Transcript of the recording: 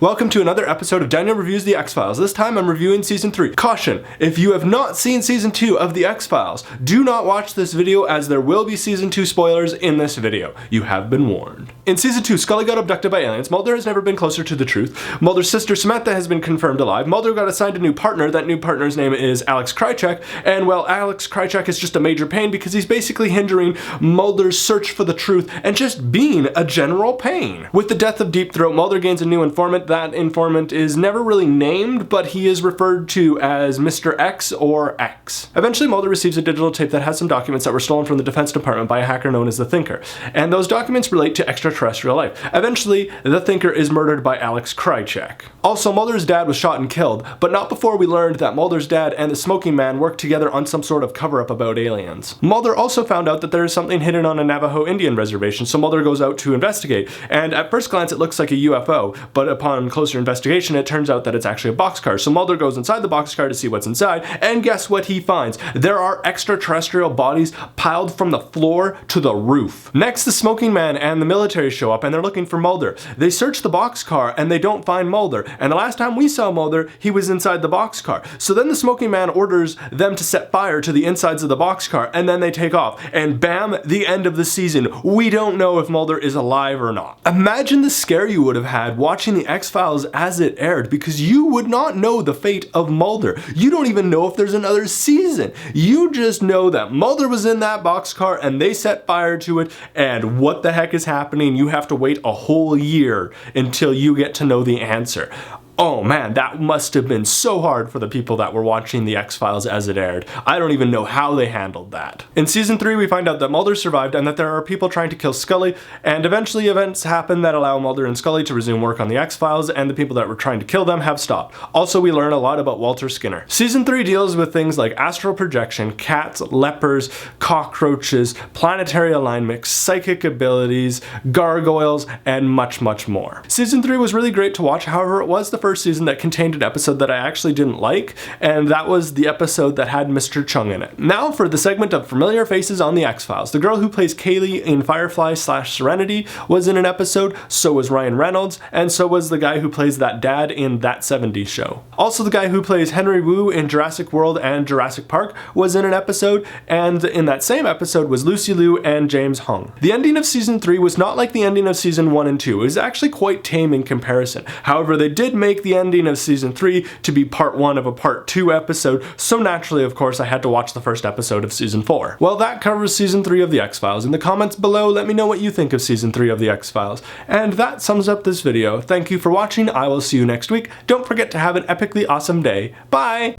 Welcome to another episode of Daniel Reviews The X-Files. This time I'm reviewing Season 3. Caution! If you have not seen Season 2 of The X-Files, do not watch this video as there will be Season 2 spoilers in this video. You have been warned. In Season 2, Scully got abducted by aliens, Mulder has never been closer to the truth, Mulder's sister Samantha has been confirmed alive, Mulder got assigned a new partner, that new partner's name is Alex Krycek, and well, Alex Krycek is just a major pain because he's basically hindering Mulder's search for the truth and just being a general pain. With the death of Deep Throat, Mulder gains a new informant. That informant is never really named, but he is referred to as Mr. X or X. Eventually, Mulder receives a digital tape that has some documents that were stolen from the Defense Department by a hacker known as the Thinker, and those documents relate to extraterrestrial life. Eventually, the Thinker is murdered by Alex Krycek. Also, Mulder's dad was shot and killed, but not before we learned that Mulder's dad and the Smoking Man worked together on some sort of cover-up about aliens. Mulder also found out that there is something hidden on a Navajo Indian reservation, so Mulder goes out to investigate, and at first glance it looks like a UFO, but upon closer investigation it turns out that it's actually a boxcar. So Mulder goes inside the boxcar to see what's inside, and guess what he finds? There are extraterrestrial bodies piled from the floor to the roof. Next, the Smoking Man and the military show up and they're looking for Mulder. They search the boxcar and they don't find Mulder, and the last time we saw Mulder, he was inside the boxcar. So then the Smoking Man orders them to set fire to the insides of the boxcar, and then they take off, and bam, the end of the season. We don't know if Mulder is alive or not. Imagine the scare you would have had watching the X-Files as it aired, because you would not know the fate of Mulder. You don't even know if there's another season. You just know that Mulder was in that boxcar and they set fire to it, and what the heck is happening? You have to wait a whole year until you get to know the answer. Oh man, that must have been so hard for the people that were watching The X-Files as it aired. I don't even know how they handled that. In Season 3, we find out that Mulder survived and that there are people trying to kill Scully, and eventually events happen that allow Mulder and Scully to resume work on The X-Files, and the people that were trying to kill them have stopped. Also, we learn a lot about Walter Skinner. Season 3 deals with things like astral projection, cats, lepers, cockroaches, planetary alignment, psychic abilities, gargoyles, and much, much more. Season 3 was really great to watch, however, it was the first season that contained an episode that I actually didn't like, and that was the episode that had Mr. Chung in it. Now for the segment of familiar faces on The X-Files. The girl who plays Kaylee in Firefly/Serenity was in an episode, so was Ryan Reynolds, and so was the guy who plays that dad in That 70s Show. Also, the guy who plays Henry Wu in Jurassic World and Jurassic Park was in an episode, and in that same episode was Lucy Liu and James Hong. The ending of Season 3 was not like the ending of Season 1 and 2. It was actually quite tame in comparison. However, they did make the ending of Season 3 to be part 1 of a part 2 episode, so naturally, of course, I had to watch the first episode of Season 4. Well, that covers Season 3 of The X-Files. In the comments below, let me know what you think of Season 3 of The X-Files. And that sums up this video. Thank you for watching. I will see you next week. Don't forget to have an epically awesome day. Bye!